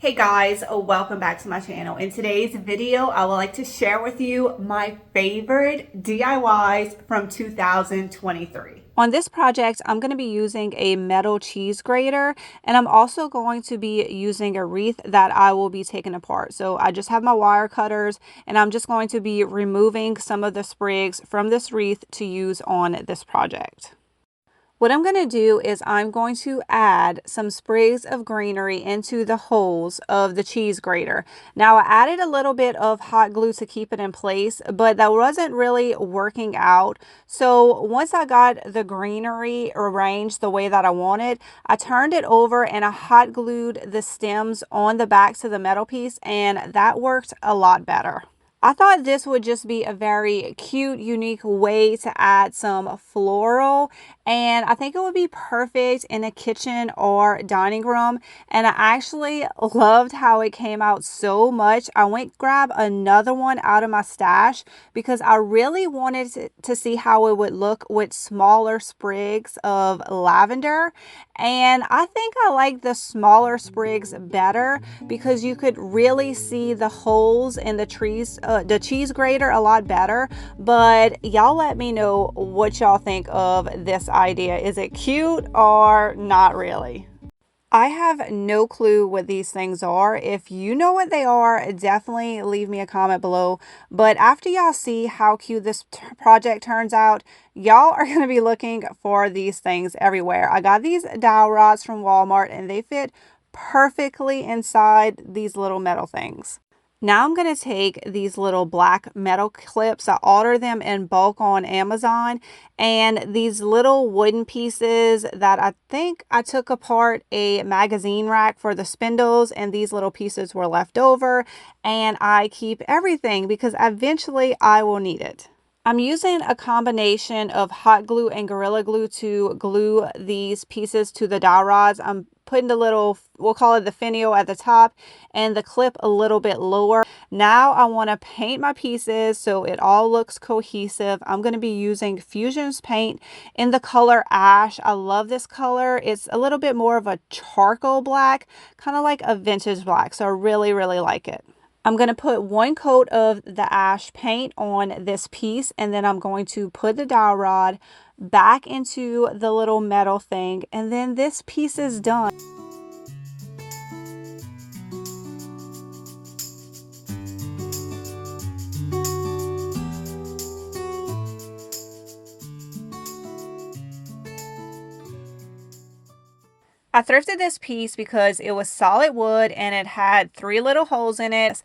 Hey guys, welcome back to my channel. In today's video, I would like to share with you my favorite DIYs from 2023. On this project, I'm going to be using a metal cheese grater, and I'm also going to be using a wreath that I will be taking apart. So I just have my wire cutters, and I'm just going to be removing some of the sprigs from this wreath to use on this project. What I'm going to do is I'm going to add some sprigs of greenery into the holes of the cheese grater. Now, I added a little bit of hot glue to keep it in place, but that wasn't really working out. So once I got the greenery arranged the way that I wanted, I turned it over and I hot glued the stems on the backs of the metal piece, and that worked a lot better. I thought this would just be a very cute, unique way to add some floral, and I think it would be perfect in a kitchen or dining room. And I actually loved how it came out so much. I went grab another one out of my stash because I really wanted to see how it would look with smaller sprigs of lavender. And I think I like the smaller sprigs better because you could really see the holes in the cheese grater a lot better. But y'all let me know what y'all think of this idea. Is it cute or not really? I have no clue what these things are. If you know what they are, definitely leave me a comment below. But after y'all see how cute this project turns out, y'all are going to be looking for these things everywhere. I got these dowel rods from Walmart and they fit perfectly inside these little metal things. Now I'm going to take these little black metal clips. I ordered them in bulk on Amazon, and these little wooden pieces that I think I took apart a magazine rack for the spindles, and these little pieces were left over, and I keep everything because eventually I will need it. I'm using a combination of hot glue and Gorilla Glue to glue these pieces to the dowel rods. I'm putting the little, we'll call it the finial at the top, and the clip a little bit lower. Now I want to paint my pieces so it all looks cohesive. I'm going to be using Fusion's paint in the color Ash. I love this color. It's a little bit more of a charcoal black, kind of like a vintage black. So I really, really like it. I'm going to put one coat of the ash paint on this piece, and then I'm going to put the dowel rod back into the little metal thing, and then this piece is done. I thrifted this piece because it was solid wood and it had 3 little holes in it.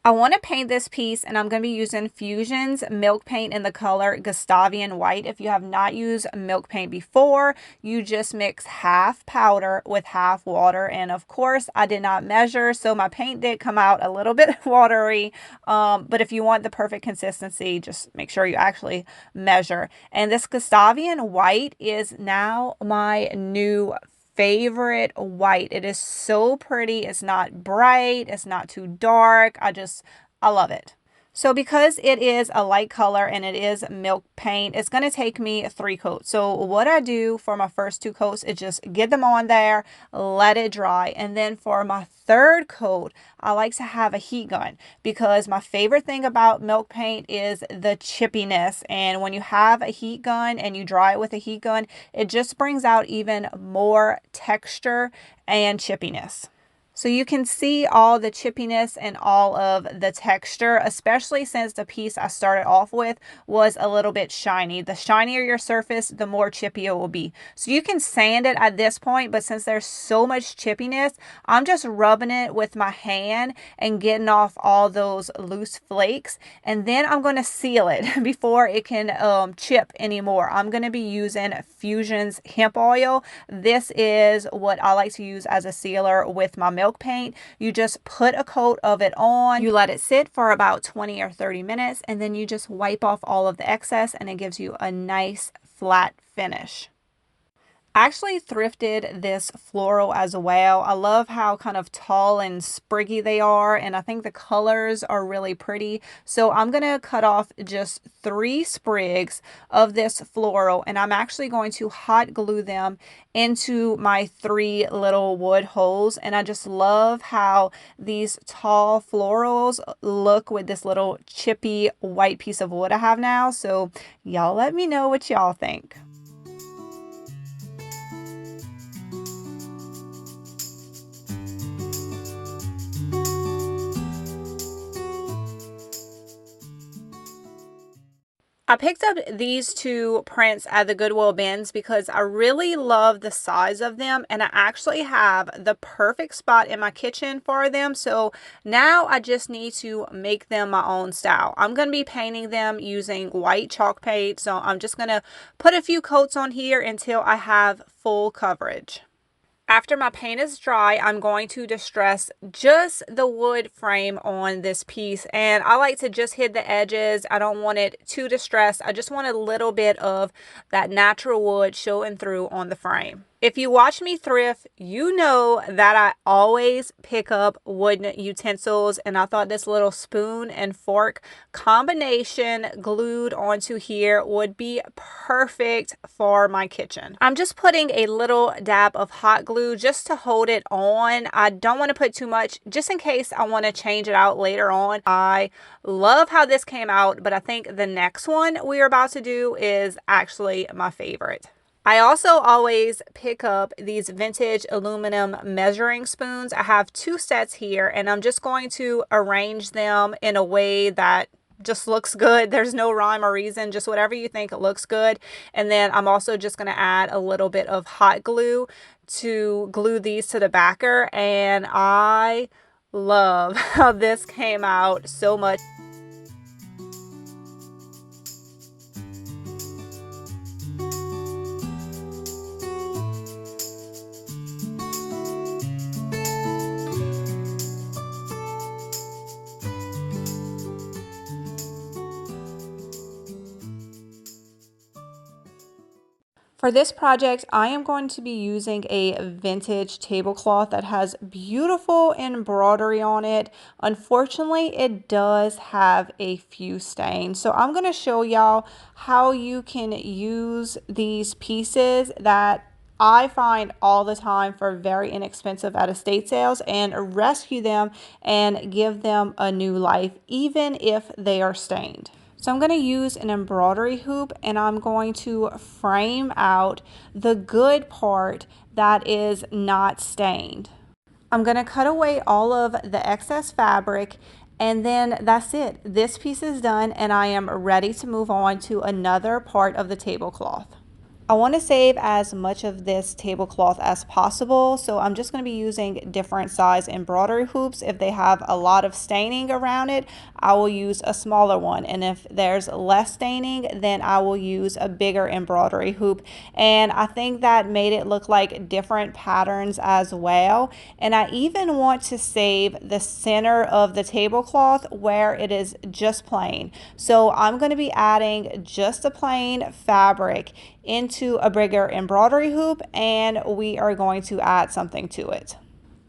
I want to paint this piece, and I'm going to be using Fusion's milk paint in the color Gustavian White. If you have not used milk paint before, you just mix half powder with half water. And of course, I did not measure, so my paint did come out a little bit watery. But if you want the perfect consistency, just make sure you actually measure. And this Gustavian White is now my new favorite white. It is so pretty. It's not bright. It's not too dark. I love it. So because it is a light color and it is milk paint, it's going to take me 3 coats. So what I do for my first 2 coats is just get them on there, let it dry. And then for my 3rd coat, I like to have a heat gun because my favorite thing about milk paint is the chippiness. And when you have a heat gun and you dry it with a heat gun, it just brings out even more texture and chippiness. So you can see all the chippiness and all of the texture, especially since the piece I started off with was a little bit shiny. The shinier your surface, the more chippy it will be. So you can sand it at this point, but since there's so much chippiness, I'm just rubbing it with my hand and getting off all those loose flakes. And then I'm going to seal it before it can chip anymore. I'm going to be using Fusion's hemp oil. This is what I like to use as a sealer with my milk paint. You just put a coat of it on, you let it sit for about 20 or 30 minutes, and then you just wipe off all of the excess, and it gives you a nice flat finish. I actually thrifted this floral as well. I love how kind of tall and spriggy they are, and I think the colors are really pretty. So I'm going to cut off just 3 sprigs of this floral, and I'm actually going to hot glue them into my 3 little wood holes. And I just love how these tall florals look with this little chippy white piece of wood I have now. So y'all let me know what y'all think. I picked up these 2 prints at the Goodwill bins because I really love the size of them, and I actually have the perfect spot in my kitchen for them. So now I just need to make them my own style. I'm going to be painting them using white chalk paint. So I'm just going to put a few coats on here until I have full coverage. After my paint is dry, I'm going to distress just the wood frame on this piece. And I like to just hit the edges. I don't want it too distressed. I just want a little bit of that natural wood showing through on the frame. If you watch me thrift, you know that I always pick up wooden utensils, and I thought this little spoon and fork combination glued onto here would be perfect for my kitchen. I'm just putting a little dab of hot glue just to hold it on. I don't want to put too much just in case I want to change it out later on. I love how this came out, but I think the next one we're about to do is actually my favorite. I also always pick up these vintage aluminum measuring spoons. I have 2 sets here, and I'm just going to arrange them in a way that just looks good. There's no rhyme or reason, just whatever you think it looks good. And then I'm also just going to add a little bit of hot glue to glue these to the backer, and I love how this came out so much. For this project, I am going to be using a vintage tablecloth that has beautiful embroidery on it. Unfortunately, it does have a few stains. So I'm going to show y'all how you can use these pieces that I find all the time for very inexpensive at estate sales and rescue them and give them a new life, even if they are stained. So I'm going to use an embroidery hoop, and I'm going to frame out the good part that is not stained. I'm going to cut away all of the excess fabric, and then that's it. This piece is done, and I am ready to move on to another part of the tablecloth. I want to save as much of this tablecloth as possible, so I'm just going to be using different size embroidery hoops. If they have a lot of staining around it, I will use a smaller one, and if there's less staining, then I will use a bigger embroidery hoop. And I think that made it look like different patterns as well. And I even want to save the center of the tablecloth where it is just plain. So I'm going to be adding just a plain fabric into a bigger embroidery hoop, and we are going to add something to it.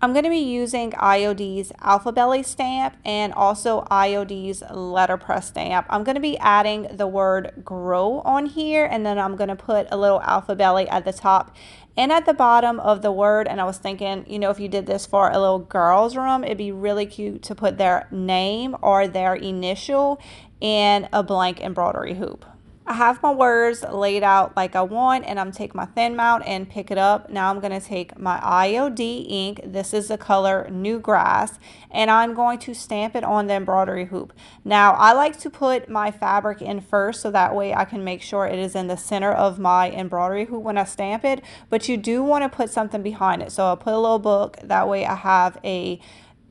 I'm going to be using IOD's Alpha Belly stamp and also IOD's letterpress stamp. I'm going to be adding the word grow on here, and then I'm going to put a little Alpha Belly at the top and at the bottom of the word. And I was thinking, you know, if you did this for a little girl's room, it'd be really cute to put their name or their initial in a blank embroidery hoop. I have my words laid out like I want, and I'm taking my thin mount and pick it up. Now I'm going to take my IOD ink. This is the color New Grass, and I'm going to stamp it on the embroidery hoop. Now I like to put my fabric in first, so that way I can make sure it is in the center of my embroidery hoop when I stamp it, but you do want to put something behind it. So I'll put a little book, that way I have a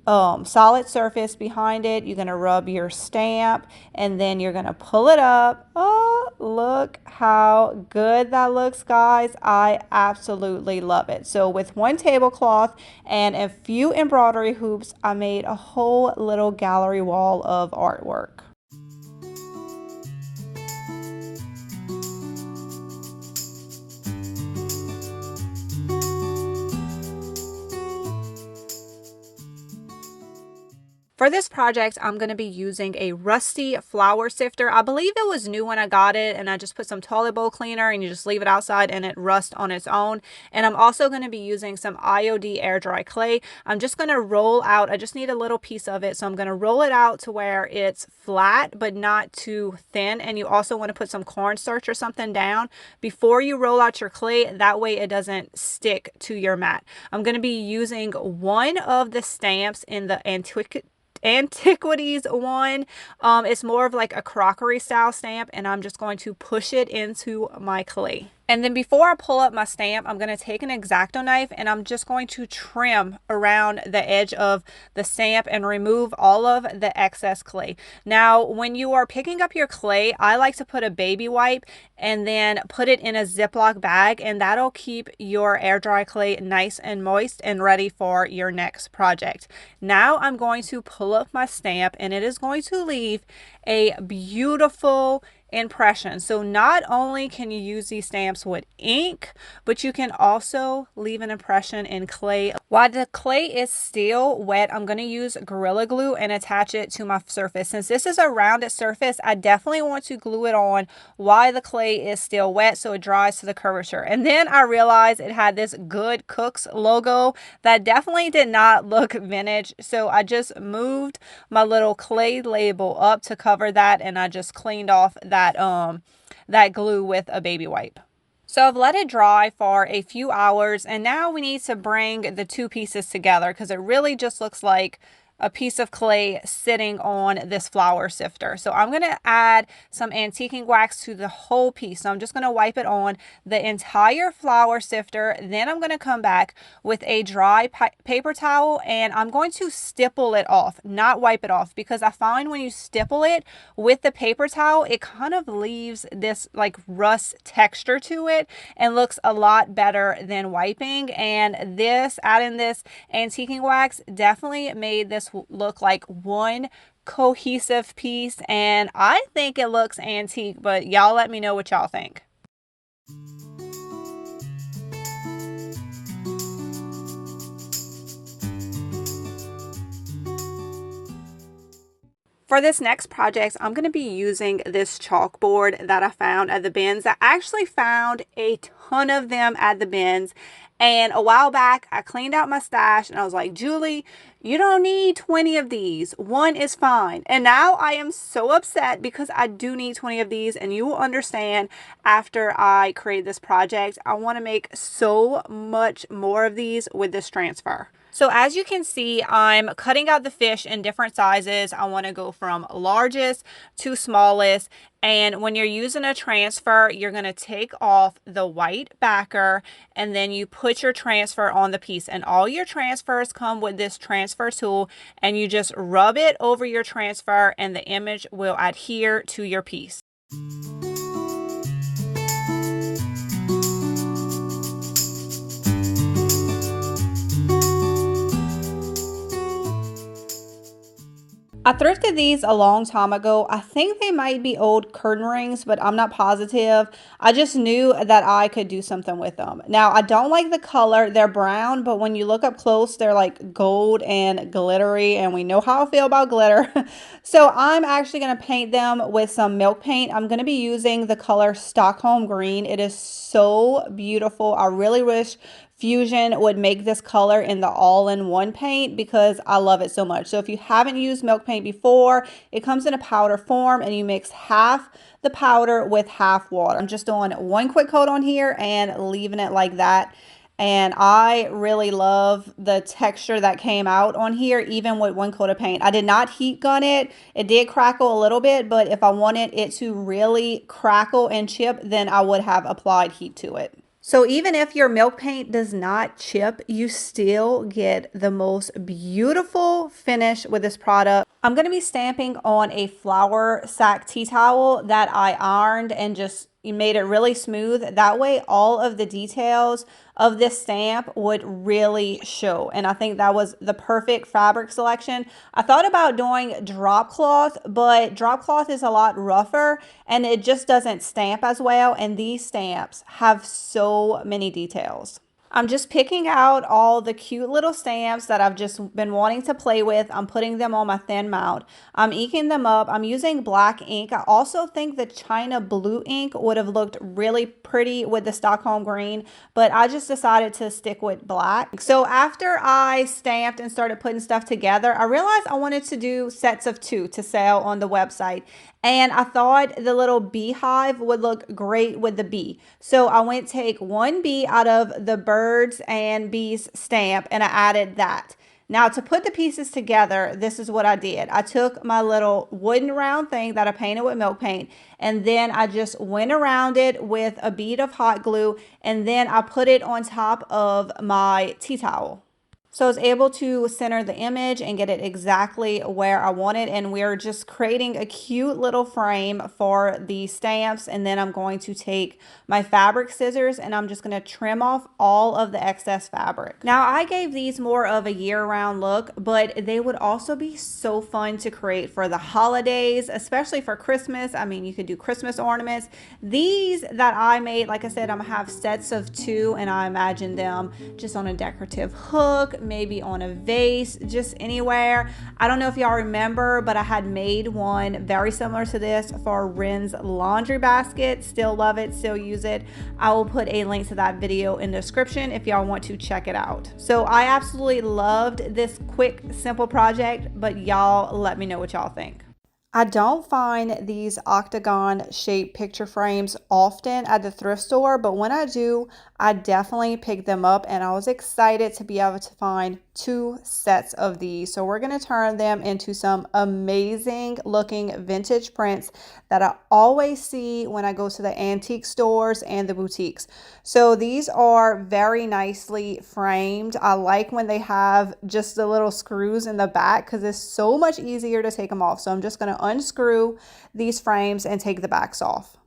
solid surface behind it. You're going to rub your stamp, and then you're going to pull it up. Oh, look how good that looks, guys. I absolutely love it. So with one tablecloth and a few embroidery hoops, I made a whole little gallery wall of artwork. For this project, I'm going to be using a rusty flour sifter. I believe it was new when I got it, and I just put some toilet bowl cleaner and you just leave it outside and it rusts on its own. And I'm also going to be using some IOD air dry clay. I'm just going to roll out, I just need a little piece of it, so I'm going to roll it out to where it's flat but not too thin. And you also want to put some cornstarch or something down before you roll out your clay, that way it doesn't stick to your mat. I'm going to be using one of the stamps in the antiquities one. It's more of like a crockery style stamp, and I'm just going to push it into my clay. And then before I pull up my stamp, I'm going to take an X-Acto knife and I'm just going to trim around the edge of the stamp and remove all of the excess clay. Now, when you are picking up your clay, I like to put a baby wipe and then put it in a Ziploc bag, and that'll keep your air dry clay nice and moist and ready for your next project. Now I'm going to pull up my stamp, and it is going to leave a beautiful impression. So not only can you use these stamps with ink, but you can also leave an impression in clay. While the clay is still wet, I'm going to use Gorilla Glue and attach it to my surface. Since this is a rounded surface, I definitely want to glue it on while the clay is still wet so it dries to the curvature. And then I realized it had this Good Cooks logo that definitely did not look vintage, so I just moved my little clay label up to cover that, and I just cleaned off that glue with a baby wipe. So I've let it dry for a few hours, and now we need to bring the two pieces together because it really just looks like a piece of clay sitting on this flour sifter. So I'm going to add some antiquing wax to the whole piece. So I'm just going to wipe it on the entire flour sifter. Then I'm going to come back with a dry paper towel and I'm going to stipple it off, not wipe it off, because I find when you stipple it with the paper towel, it kind of leaves this like rust texture to it and looks a lot better than wiping. And this, adding this antiquing wax definitely made this look like one cohesive piece, and I think it looks antique, but y'all let me know what y'all think. For this next project, I'm going to be using this chalkboard that I found at the bins. I actually found a ton of them at the bins. And a while back, I cleaned out my stash and I was like, Julie, you don't need 20 of these. One is fine. And now I am so upset because I do need 20 of these. And you will understand after I create this project, I want to make so much more of these with this transfer. So as you can see, I'm cutting out the fish in different sizes. I want to go from largest to smallest. And when you're using a transfer, you're going to take off the white backer and then you put your transfer on the piece. And all your transfers come with this transfer tool, and you just rub it over your transfer and the image will adhere to your piece. I thrifted these a long time ago. I think they might be old curtain rings, but I'm not positive. I just knew that I could do something with them. Now, I don't like the color. They're brown, but when you look up close, they're like gold and glittery, and we know how I feel about glitter. So I'm actually going to paint them with some milk paint. I'm going to be using the color Stockholm Green. It is so beautiful. I really wish Fusion would make this color in the all-in-one paint because I love it so much. So if you haven't used milk paint before, it comes in a powder form and you mix half the powder with half water. I'm just doing one quick coat on here and leaving it like that. And I really love the texture that came out on here, even with one coat of paint. I did not heat gun it. It did crackle a little bit, but if I wanted it to really crackle and chip, then I would have applied heat to it. So even if your milk paint does not chip, you still get the most beautiful finish with this product. I'm going to be stamping on a flour sack tea towel that I ironed and just made it really smooth. That way all of the details of this stamp would really show. And I think that was the perfect fabric selection. I thought about doing drop cloth, but drop cloth is a lot rougher and it just doesn't stamp as well. And these stamps have so many details. I'm just picking out all the cute little stamps that I've just been wanting to play with. I'm putting them on my thin mount. I'm inking them up. I'm using black ink. I also think the China blue ink would have looked really pretty with the Stockholm green, but I just decided to stick with black. So after I stamped and started putting stuff together, I realized I wanted to do sets of 2 to sell on the website. And I thought the little beehive would look great with the bee. So I went to take one bee out of the birds and bees stamp and I added that. Now to put the pieces together, this is what I did. I took my little wooden round thing that I painted with milk paint, and then I just went around it with a bead of hot glue, and then I put it on top of my tea towel. So I was able to center the image and get it exactly where I wanted. And we're just creating a cute little frame for the stamps. And then I'm going to take my fabric scissors and I'm just going to trim off all of the excess fabric. Now I gave these more of a year-round look, but they would also be so fun to create for the holidays, especially for Christmas. I mean, you could do Christmas ornaments. These that I made, like I said, I'm gonna have sets of 2 and I imagine them just on a decorative hook, maybe on a vase, just anywhere. I don't know if y'all remember, but I had made one very similar to this for Ren's laundry basket. Still love it, still use it. I will put a link to that video in the description if y'all want to check it out. So I absolutely loved this quick, simple project, but y'all let me know what y'all think. I don't find these octagon shaped picture frames often at the thrift store, but when I do, I definitely pick them up and I was excited to be able to find 2 sets of these. So we're going to turn them into some amazing looking vintage prints that I always see when I go to the antique stores and the boutiques. So these are very nicely framed. I like when they have just the little screws in the back because it's so much easier to take them off. So I'm just going to unscrew these frames and take the backs off.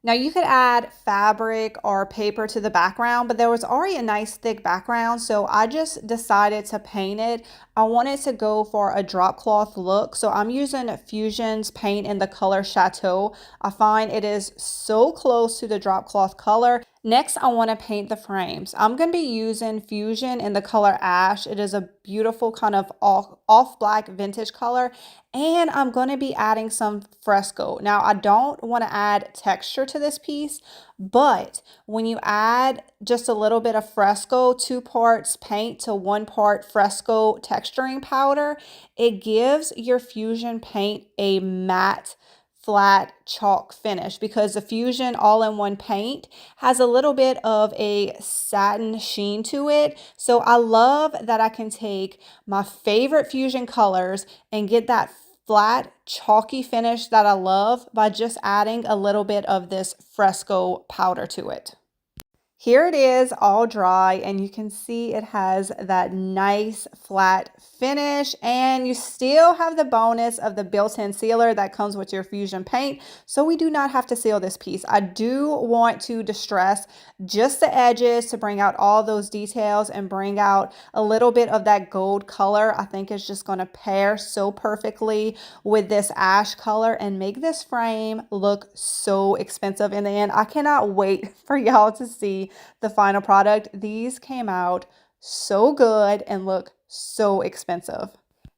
Now you could add fabric or paper to the background, but there was already a nice thick background, so I just decided to paint it. I wanted to go for a drop cloth look, so I'm using Fusion's paint in the color Chateau. I find it is so close to the drop cloth color. Next, I want to paint the frames. I'm going to be using Fusion in the color Ash. It is a beautiful kind of off black vintage color. And I'm going to be adding some fresco. Now, I don't want to add texture to this piece, but when you add just a little bit of fresco, 2 parts paint to 1 part fresco texturing powder, it gives your Fusion paint a matte flat chalk finish because the Fusion all-in-one paint has a little bit of a satin sheen to it. So I love that I can take my favorite Fusion colors and get that flat chalky finish that I love by just adding a little bit of this fresco powder to it. Here it is all dry and you can see it has that nice flat finish and you still have the bonus of the built-in sealer that comes with your Fusion paint. So we do not have to seal this piece. I do want to distress just the edges to bring out all those details and bring out a little bit of that gold color. I think it's just going to pair so perfectly with this ash color and make this frame look so expensive in the end. I cannot wait for y'all to see the final product. These came out so good and look so expensive.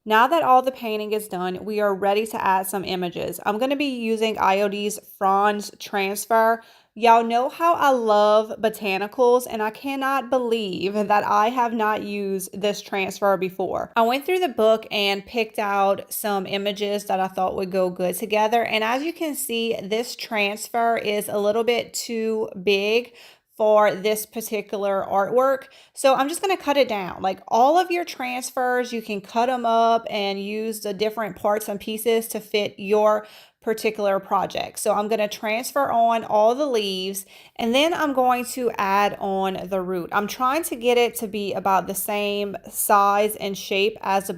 Now that all the painting is done, we are ready to add some images. I'm going to be using IOD's Franz Transfer. Y'all know how I love botanicals and I cannot believe that I have not used this transfer before. I went through the book and picked out some images that I thought would go good together. And as you can see, this transfer is a little bit too big for this particular artwork. So I'm just going to cut it down. Like all of your transfers, you can cut them up and use the different parts and pieces to fit your particular project. So I'm going to transfer on all the leaves and then I'm going to add on the root. I'm trying to get it to be about the same size and shape as the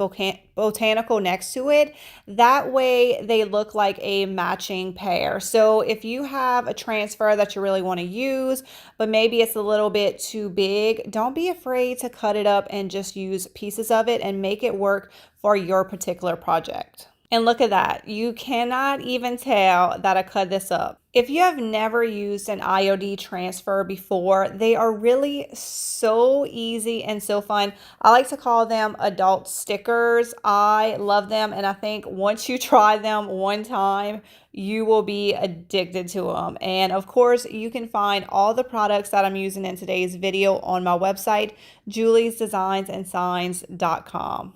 botanical next to it. That way they look like a matching pair. So if you have a transfer that you really want to use, but maybe it's a little bit too big, don't be afraid to cut it up and just use pieces of it and make it work for your particular project. And look at that. You cannot even tell that I cut this up. If you have never used an IOD transfer before, they are really so easy and so fun. I like to call them adult stickers. I love them, and I think once you try them one time, you will be addicted to them. And of course, you can find all the products that I'm using in today's video on my website, juliesdesignsandsigns.com.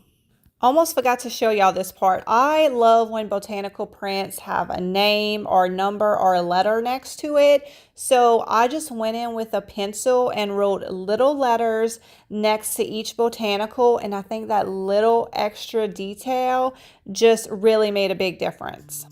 Almost forgot to show y'all this part. I love when botanical prints have a name or number or a letter next to it. So I just went in with a pencil and wrote little letters next to each botanical. And I think that little extra detail just really made a big difference.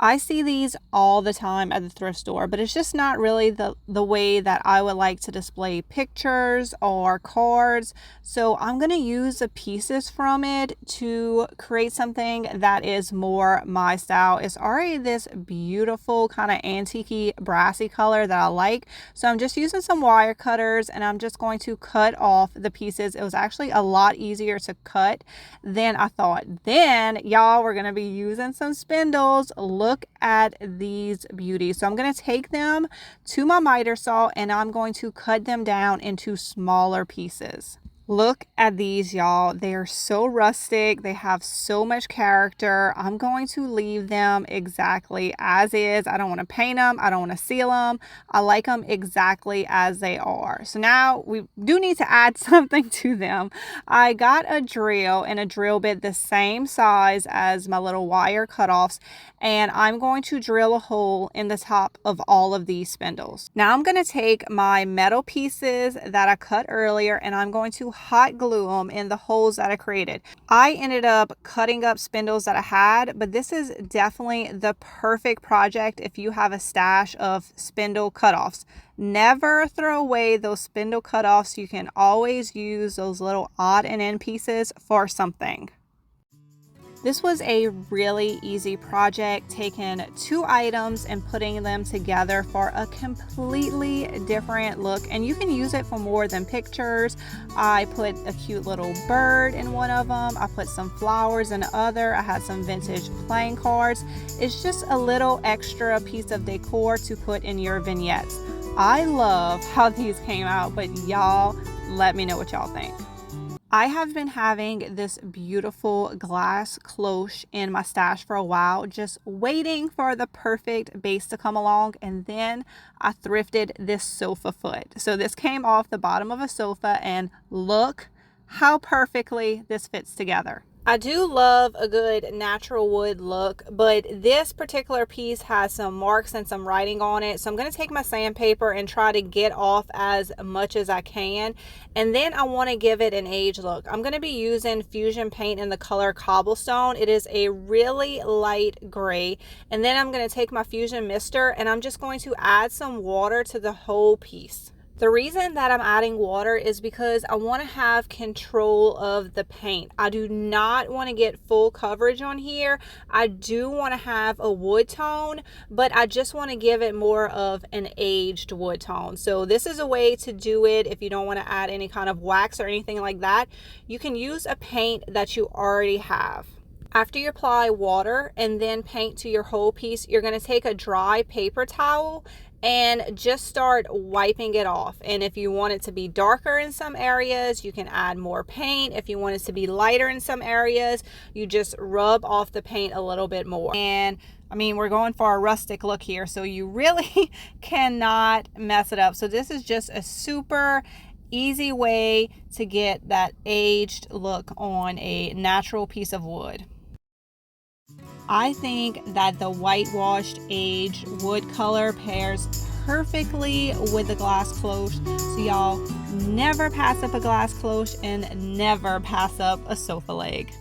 I see these all the time at the thrift store, but it's just not really the way that I would like to display pictures or cards. So I'm going to use the pieces from it to create something that is more my style. It's already this beautiful kind of antique-y brassy color that I like. So I'm just using some wire cutters and I'm just going to cut off the pieces. It was actually a lot easier to cut than I thought. Then y'all, we're going to be using some spindles. Look at these beauties. So I'm going to take them to my miter saw and I'm going to cut them down into smaller pieces. Look at these, y'all. They are so rustic. They have so much character. I'm going to leave them exactly as is. I don't want to paint them. I don't want to seal them. I like them exactly as they are. So now we do need to add something to them. I got a drill and a drill bit the same size as my little wire cutoffs, and I'm going to drill a hole in the top of all of these spindles. Now I'm going to take my metal pieces that I cut earlier and I'm going to hot glue them in the holes that I created. I ended up cutting up spindles that I had, but this is definitely the perfect project if you have a stash of spindle cutoffs. Never throw away those spindle cutoffs. You can always use those little odd and end pieces for something. This was a really easy project, taking two items and putting them together for a completely different look, and you can use it for more than pictures. I put a cute little bird in one of them. I put some flowers in the other. I had some vintage playing cards. It's just a little extra piece of decor to put in your vignettes. I love how these came out, but y'all, let me know what y'all think. I have been having this beautiful glass cloche in my stash for a while, just waiting for the perfect base to come along, and then I thrifted this sofa foot. So this came off the bottom of a sofa, and look how perfectly this fits together. I do love a good natural wood look, but this particular piece has some marks and some writing on it. So I'm going to take my sandpaper and try to get off as much as I can. And then I want to give it an age look. I'm going to be using Fusion paint in the color Cobblestone. It is a really light gray. And then I'm going to take my Fusion mister and I'm just going to add some water to the whole piece. The reason that I'm adding water is because I want to have control of the paint. I do not want to get full coverage on here. I do want to have a wood tone, but I just want to give it more of an aged wood tone. So this is a way to do it if you don't want to add any kind of wax or anything like that. You can use a paint that you already have. After you apply water and then paint to your whole piece, you're going to take a dry paper towel and just start wiping it off. And if you want it to be darker in some areas, you can add more paint. If you want it to be lighter in some areas, you just rub off the paint a little bit more. And I mean, we're going for a rustic look here, so you really cannot mess it up. So this is just a super easy way to get that aged look on a natural piece of wood. I think that the whitewashed aged wood color pairs perfectly with the glass cloche. So y'all, never pass up a glass cloche and never pass up a sofa leg.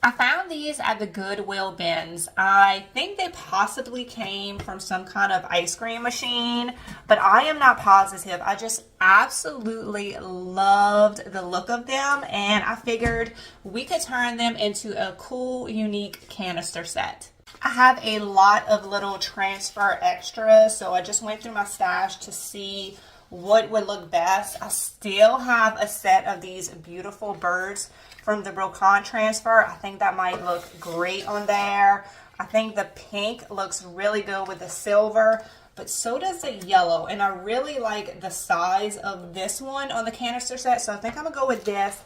I found these at the Goodwill bins. I think they possibly came from some kind of ice cream machine, but I am not positive. I just absolutely loved the look of them, and I figured we could turn them into a cool, unique canister set. I have a lot of little transfer extras, so I just went through my stash to see what would look best. I still have a set of these beautiful birds from the brocante transfer. I think that might look great on there. I think the pink looks really good with the silver, but so does the yellow, and I really like the size of this one on the canister set, so I think I'm gonna go with this,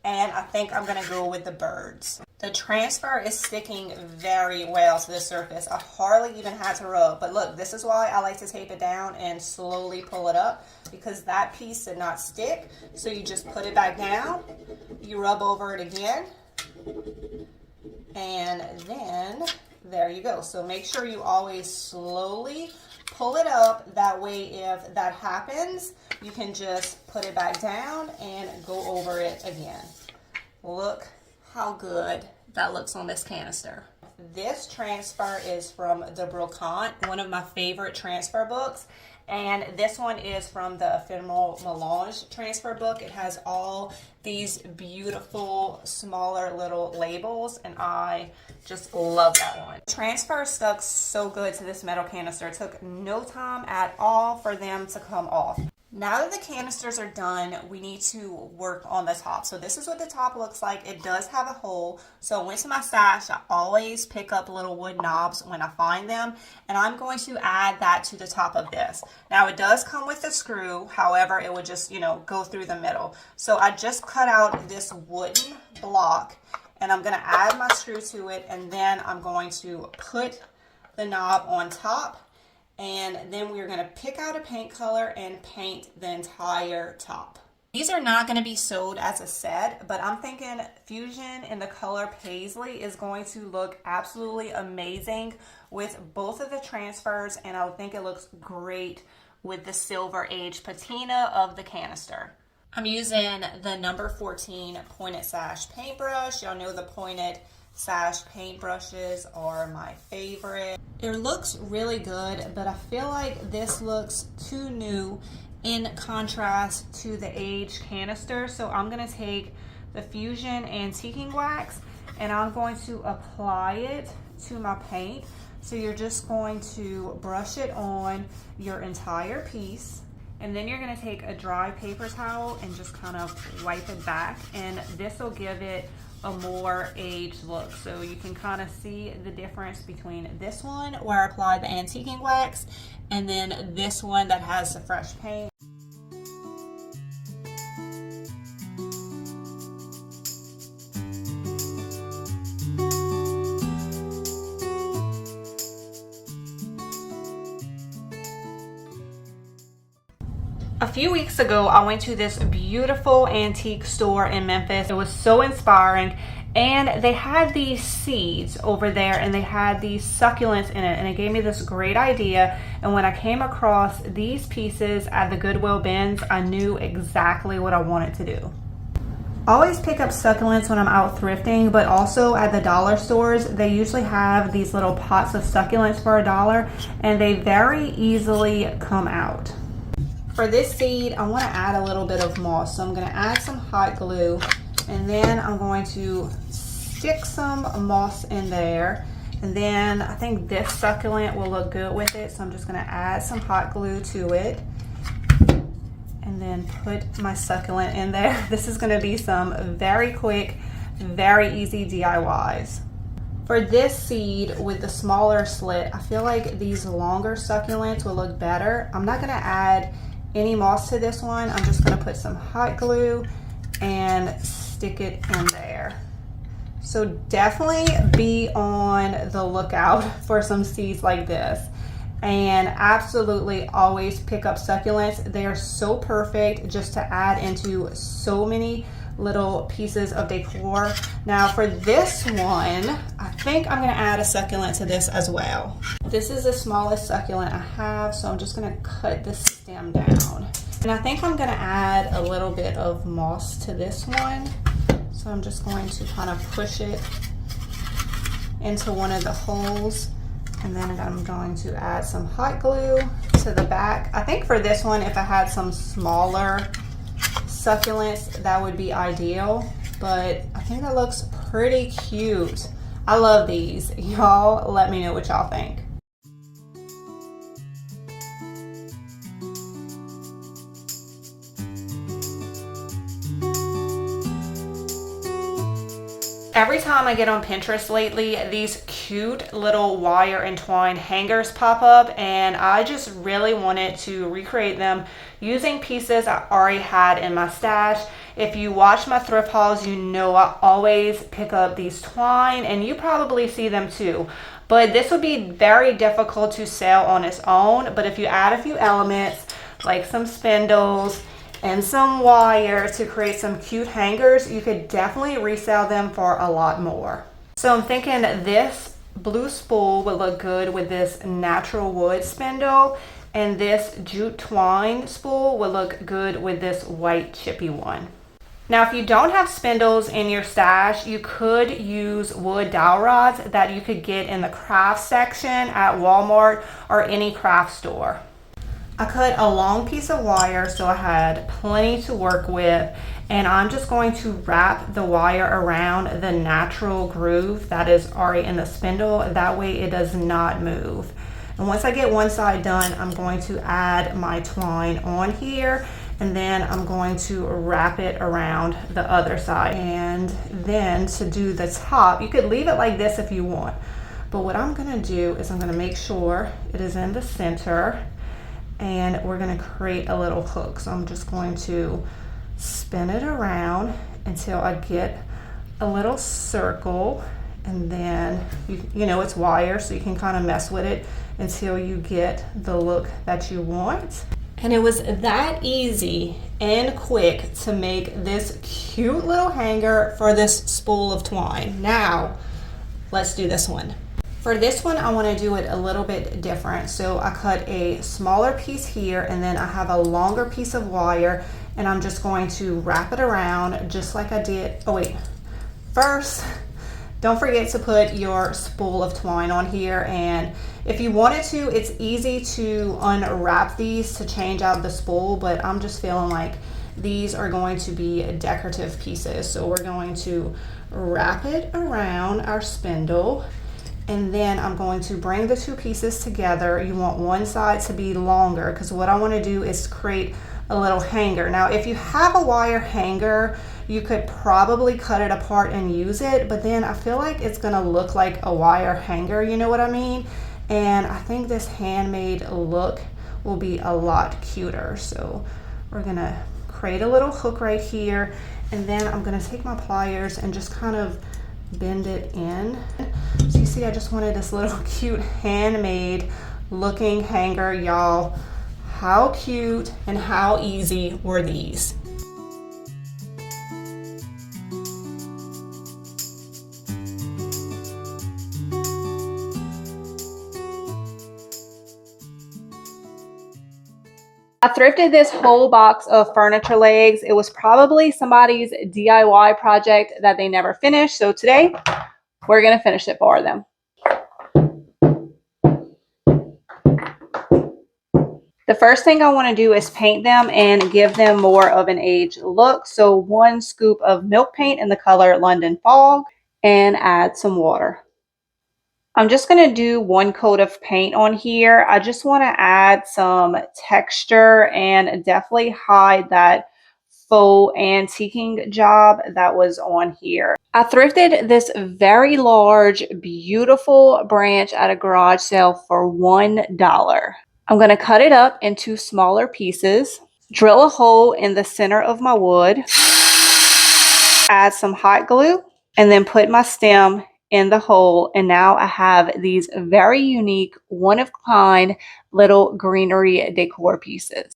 and I think I'm gonna go with the birds. The transfer is sticking very well to the surface. I hardly even had to rub, but look, this is why I like to tape it down and slowly pull it up, because that piece did not stick. So you just put it back down, you rub over it again, and then there you go. So make sure you always slowly pull it up. That way, if that happens, you can just put it back down and go over it again. Look how good that looks on this canister. This transfer is from the Brocante, one of my favorite transfer books, and this one is from the Ephemeral Melange transfer book. It has all these beautiful smaller little labels, and I just love that one. Transfer stuck so good to this metal canister. It took no time at all for them to come off. Now that the canisters are done, we need to work on the top. So this is what the top looks like. It does have a hole. So I went to my stash. I always pick up little wood knobs when I find them, and I'm going to add that to the top of this. Now it does come with a screw. However, it would just, go through the middle. So I just cut out this wooden block, and I'm going to add my screw to it, and then I'm going to put the knob on top. And then we're going to pick out a paint color and paint the entire top. These are not going to be sold as a set, but I'm thinking Fusion in the color Paisley is going to look absolutely amazing with both of the transfers, and I think it looks great with the silver age patina of the canister. I'm using the number 14 pointed sash paintbrush. Y'all know the pointed sash paintbrushes are my favorite. It looks really good, but I feel like this looks too new in contrast to the aged canister. So I'm gonna take the Fusion Antiquing Wax and I'm going to apply it to my paint. So you're just going to brush it on your entire piece, and then you're gonna take a dry paper towel and just kind of wipe it back, and this will give it a more aged look. So you can kind of see the difference between this one where I applied the antiquing wax and then this one that has the fresh paint. A few weeks ago, I went to this beautiful antique store in Memphis. It was so inspiring, and they had these seeds over there, and they had these succulents in it, and it gave me this great idea. And when I came across these pieces at the Goodwill bins, I knew exactly what I wanted to do. I always pick up succulents when I'm out thrifting, but also at the dollar stores, they usually have these little pots of succulents for $1, and they very easily come out. For this seed, I want to add a little bit of moss. So I'm going to add some hot glue, and then I'm going to stick some moss in there. And then I think this succulent will look good with it. So I'm just going to add some hot glue to it and then put my succulent in there. This is going to be some very quick, very easy DIYs. For this seed with the smaller slit, I feel like these longer succulents will look better. I'm not going to add any moss to this one. I'm just going to put some hot glue and stick it in there. So definitely be on the lookout for some seeds like this, and absolutely always pick up succulents. They are so perfect just to add into so many little pieces of decor. Now for this one, I think I'm going to add a succulent to this as well. This is the smallest succulent I have, so I'm just going to cut the stem down. And I think I'm going to add a little bit of moss to this one. So I'm just going to kind of push it into one of the holes. And then I'm going to add some hot glue to the back. I think for this one, if I had some smaller succulents, that would be ideal. But I think that looks pretty cute. I love these. Y'all let me know what y'all think. Every time I get on Pinterest lately, these cute little wire and twine hangers pop up, and I just really wanted to recreate them using pieces I already had in my stash. If you watch my thrift hauls, you know I always pick up these twine, and you probably see them too. But this would be very difficult to sell on its own, but if you add a few elements like some spindles and some wire to create some cute hangers, you could definitely resell them for a lot more. So I'm thinking this blue spool would look good with this natural wood spindle, and this jute twine spool would look good with this white chippy one. Now, if you don't have spindles in your stash, you could use wood dowel rods that you could get in the craft section at Walmart or any craft store. I cut a long piece of wire so I had plenty to work with, and I'm just going to wrap the wire around the natural groove that is already in the spindle. That way it does not move. And once I get one side done, I'm going to add my twine on here, and then I'm going to wrap it around the other side. And then to do the top, you could leave it like this if you want, but what I'm gonna do is I'm gonna make sure it is in the center, and we're going to create a little hook. So I'm just going to spin it around until I get a little circle, and then you know it's wire, so you can kind of mess with it until you get the look that you want. And it was that easy and quick to make this cute little hanger for this spool of twine. Now let's do this one. For this one, I want to do it a little bit different. So I cut a smaller piece here, and then I have a longer piece of wire, and I'm just going to wrap it around just like I did. Oh wait, first, don't forget to put your spool of twine on here. And if you wanted to, it's easy to unwrap these to change out the spool, but I'm just feeling like these are going to be decorative pieces. So we're going to wrap it around our spindle, and then I'm going to bring the two pieces together. You want one side to be longer, because what I want to do is create a little hanger. Now, if you have a wire hanger, you could probably cut it apart and use it, but then I feel like it's gonna look like a wire hanger, you know what I mean? And I think this handmade look will be a lot cuter. So we're gonna create a little hook right here, and then I'm gonna take my pliers and just kind of bend it in. So you see, I just wanted this little cute handmade looking hanger. Y'all, how cute and how easy were these? I thrifted this whole box of furniture legs. It was probably somebody's DIY project that they never finished. So today we're going to finish it for them. The first thing I want to do is paint them and give them more of an aged look. So 1 scoop of milk paint in the color London Fog, and add some water. I'm just going to do 1 coat of paint on here. I just want to add some texture and definitely hide that faux antiquing job that was on here. I thrifted this very large, beautiful branch at a garage sale for $1. I'm going to cut it up into smaller pieces, drill a hole in the center of my wood, add some hot glue, and then put my stem in the hole. And now I have these very unique, one-of-a-kind little greenery decor pieces.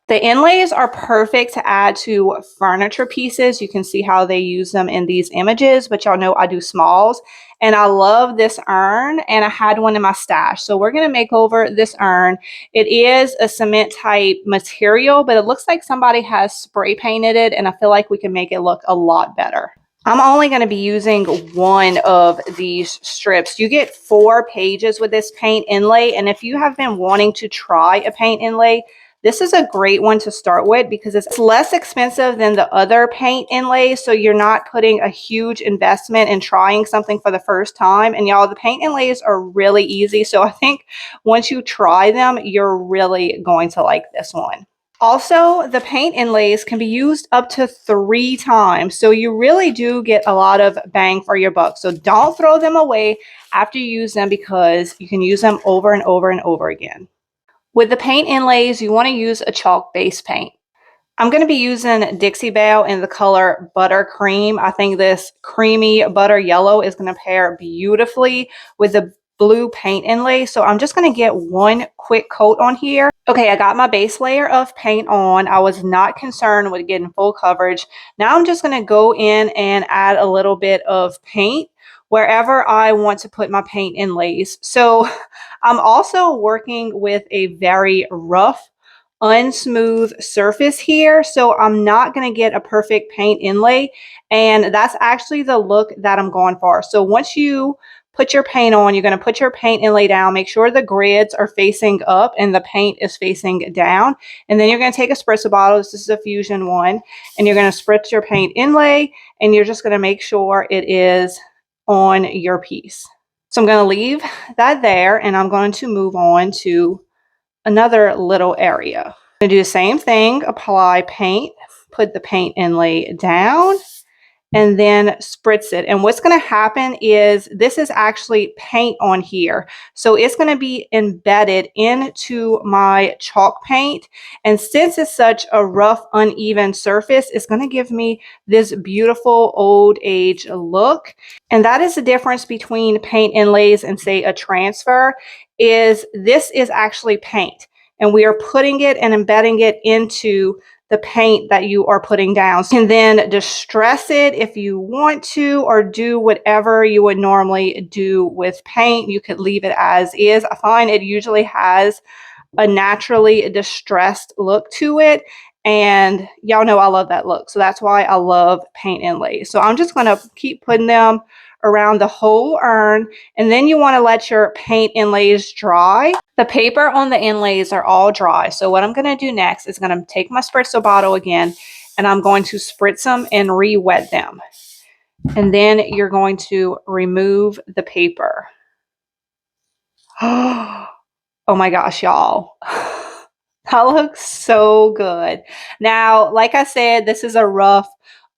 The inlays are perfect to add to furniture pieces. You can see how they use them in these images, but y'all know I do smalls. and I love this urn, and I had one in my stash. So we're going to make over this urn. It is a cement type material, but it looks like somebody has spray painted it, and I feel like we can make it look a lot better. I'm only going to be using one of these strips. You get 4 pages with this paint inlay, and if you have been wanting to try a paint inlay, this is a great one to start with because it's less expensive than the other paint inlays, so you're not putting a huge investment in trying something for the first time. And y'all, the paint inlays are really easy, so I think once you try them, you're really going to like this one. Also, the paint inlays can be used up to 3 times, so you really do get a lot of bang for your buck. So don't throw them away after you use them because you can use them over and over and over again. With the paint inlays, you want to use a chalk base paint. I'm going to be using Dixie Belle in the color Buttercream. I think this creamy butter yellow is going to pair beautifully with the blue paint inlay. So I'm just going to get one quick coat on here. Okay, I got my base layer of paint on. I was not concerned with getting full coverage. Now I'm just going to go in and add a little bit of paint wherever I want to put my paint inlays. So I'm also working with a very rough, unsmooth surface here, so I'm not going to get a perfect paint inlay, and that's actually the look that I'm going for. So once you put your paint on, you're going to put your paint inlay down, make sure the grids are facing up and the paint is facing down, and then you're going to take a spritzer bottle. This is a Fusion one, and you're going to spritz your paint inlay, and you're just going to make sure it is on your piece. So I'm going to leave that there, and I'm going to move on to another little area. I'm going to do the same thing, apply paint, put the paint inlay down, and then spritz it. And what's going to happen is this is actually paint on here. So it's going to be embedded into my chalk paint. And since it's such a rough, uneven surface, it's going to give me this beautiful old age look. And that is the difference between paint inlays and, say, a transfer, is this is actually paint. And we are putting it and embedding it into the paint that you are putting down. So you can then distress it if you want to, or do whatever you would normally do with paint. You could leave it as is. I find it usually has a naturally distressed look to it, and y'all know I love that look. So that's why I love paint inlays. So I'm just going to keep putting them around the whole urn, and then you want to let your paint inlays dry. The paper on the inlays are all dry. So what I'm going to do next is going to take my spritzer bottle again, and I'm going to spritz them and re-wet them. And then you're going to remove the paper. Oh my gosh, y'all. That looks so good. Now, like I said, this is a rough,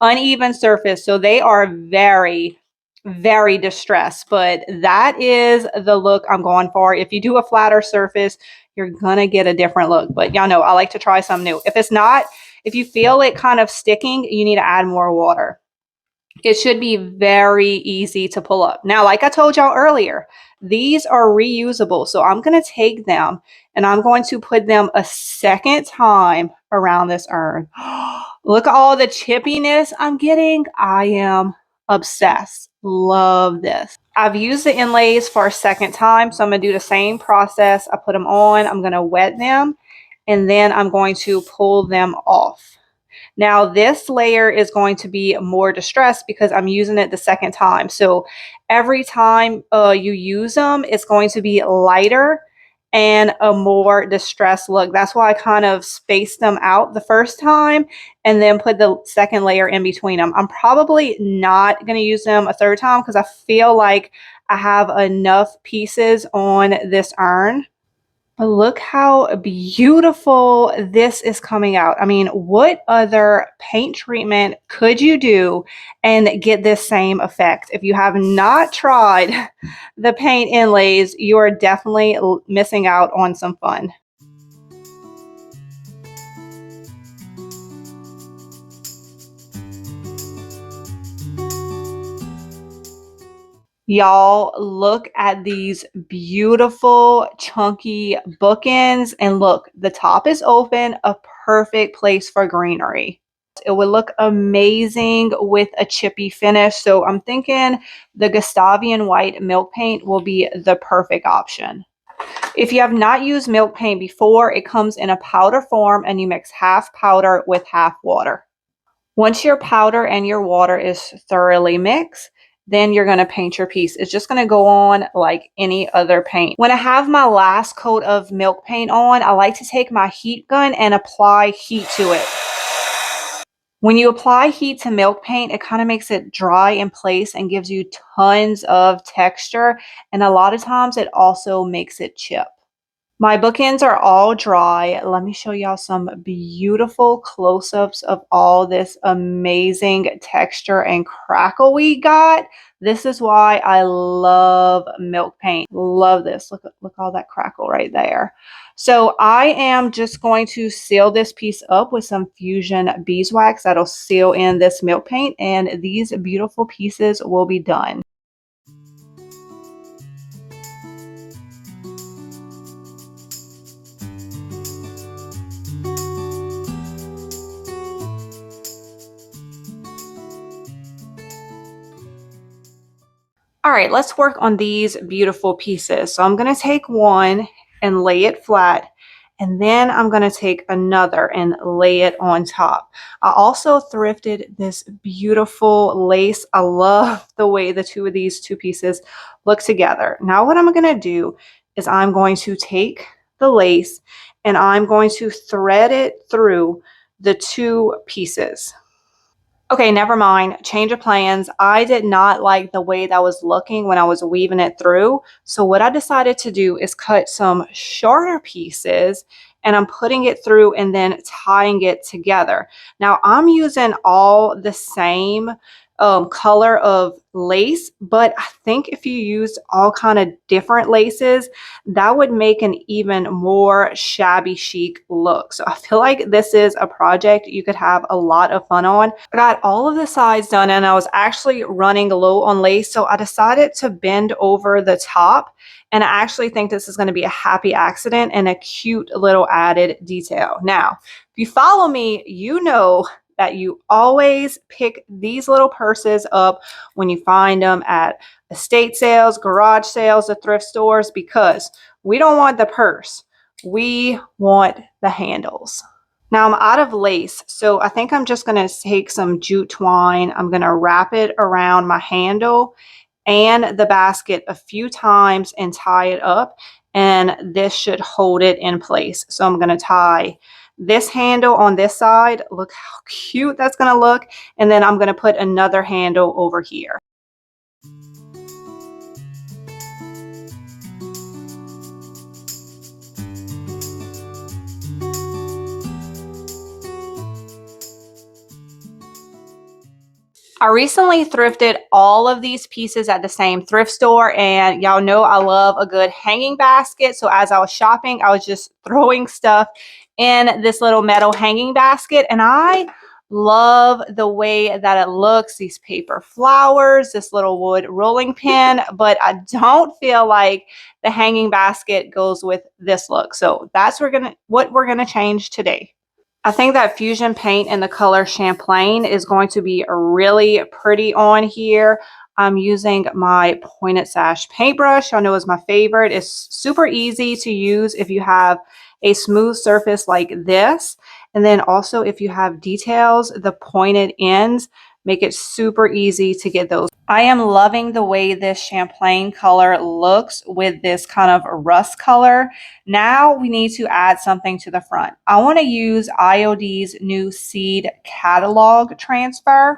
uneven surface, so they are very, very distressed, but that is the look I'm going for. If you do a flatter surface, you're gonna get a different look, but y'all know I like to try something new. If you feel it kind of sticking, you need to add more water. It should be very easy to pull up. Now, like I told y'all earlier, these are reusable. So I'm going to take them and I'm going to put them a second time around this urn. Look at all the chippiness I'm getting. I am obsessed. Love this. I've used the inlays for a second time, so I'm going to do the same process. I put them on, I'm going to wet them, and then I'm going to pull them off. Now this layer is going to be more distressed because I'm using it the second time. So every time you use them, it's going to be lighter and a more distressed look. That's why I kind of spaced them out the first time and then put the second layer in between them. I'm probably not going to use them a third time because I feel like I have enough pieces on this urn. But look how beautiful this is coming out. I mean, what other paint treatment could you do and get this same effect? If you have not tried the paint inlays, you are definitely missing out on some fun. Y'all, look at these beautiful chunky bookends, and look, the top is open, a perfect place for greenery. It would look amazing with a chippy finish. So I'm thinking the Gustavian white milk paint will be the perfect option. If you have not used milk paint before, it comes in a powder form and you mix half powder with half water. Once your powder and your water is thoroughly mixed, then you're going to paint your piece. It's just going to go on like any other paint. When I have my last coat of milk paint on, I like to take my heat gun and apply heat to it. When you apply heat to milk paint, it kind of makes it dry in place and gives you tons of texture. And a lot of times it also makes it chip. My bookends are all dry. Let me show y'all some beautiful close-ups of all this amazing texture and crackle we got. This is why I love milk paint. Love this. Look all that crackle right there. So I am just going to seal this piece up with some Fusion beeswax that'll seal in this milk paint, and these beautiful pieces will be done. All right, let's work on these beautiful pieces. So I'm going to take one and lay it flat, and then I'm going to take another and lay it on top. I also thrifted this beautiful lace. I love the way the these two pieces look together. Now what I'm going to do is I'm going to take the lace and I'm going to thread it through the two pieces. Okay, never mind. Change of plans. I did not like the way that was looking when I was weaving it through. So what I decided to do is cut some shorter pieces and I'm putting it through and then tying it together. Now I'm using all the same color of lace, but I think if you used all kind of different laces, that would make an even more shabby chic look. So I feel like this is a project you could have a lot of fun on. I got all of the sides done and I was actually running low on lace, so I decided to bend over the top, and I actually think this is going to be a happy accident and a cute little added detail. Now, if you follow me, you know that you always pick these little purses up when you find them at estate sales, garage sales, or thrift stores, because we don't want the purse. We want the handles. Now I'm out of lace, so I think I'm just going to take some jute twine. I'm going to wrap it around my handle and the basket a few times and tie it up, and this should hold it in place. So I'm going to tie this handle on this side. Look how cute that's going to look. And then I'm going to put another handle over here. I recently thrifted all of these pieces at the same thrift store, and y'all know I love a good hanging basket. So as I was shopping, I was just throwing stuff in this little metal hanging basket, and I love the way that it looks. These paper flowers, this little wood rolling pin, but I don't feel like the hanging basket goes with this look. So that's what we're gonna change today. I think that Fusion paint in the color Champlain is going to be really pretty on here. I'm using my pointed sash paintbrush. I know is my favorite. It's super easy to use if you have a smooth surface like this. And then also if you have details, the pointed ends make it super easy to get those. I am loving the way this Champlain color looks with this kind of rust color. Now we need to add something to the front. I want to use IOD's new seed catalog transfer.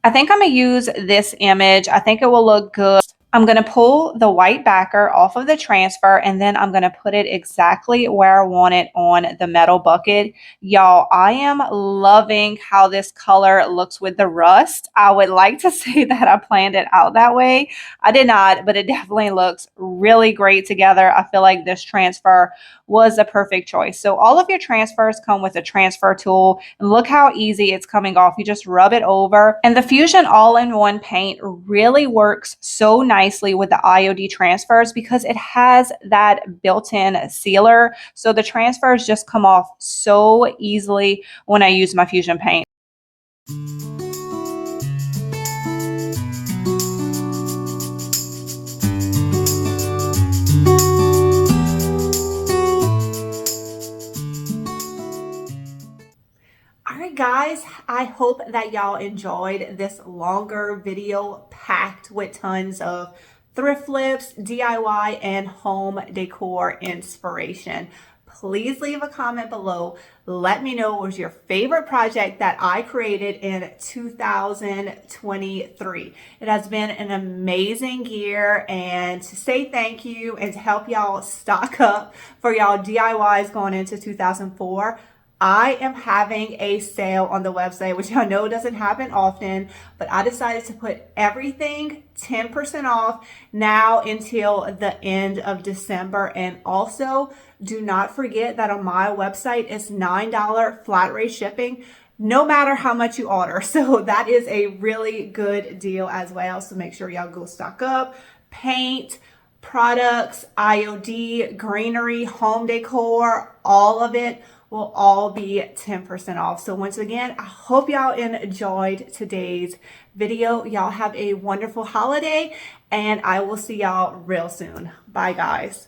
I think I'm going to use this image. I think it will look good. I'm going to pull the white backer off of the transfer, and then I'm going to put it exactly where I want it on the metal bucket. Y'all, I am loving how this color looks with the rust. I would like to say that I planned it out that way. I did not, but it definitely looks really great together. I feel like this transfer was a perfect choice. So all of your transfers come with a transfer tool, and look how easy it's coming off. You just rub it over, and the Fusion all-in-one paint really works so nicely with the IOD transfers because it has that built-in sealer. So the transfers just come off so easily when I use my Fusion paint. Alright guys, I hope that y'all enjoyed this longer video packed with tons of thrift flips, DIY, and home decor inspiration. Please leave a comment below. Let me know what was your favorite project that I created in 2023. It has been an amazing year, and to say thank you and to help y'all stock up for y'all DIYs going into 2004, I am having a sale on the website, which I know doesn't happen often, but I decided to put everything 10% off now until the end of December. And also, do not forget that on my website it's $9 flat rate shipping, no matter how much you order. So that is a really good deal as well. So make sure y'all go stock up. Paint, products, IOD, greenery, home decor, all of it will all be 10% off. So once again, I hope y'all enjoyed today's video. Y'all have a wonderful holiday, and I will see y'all real soon. Bye guys.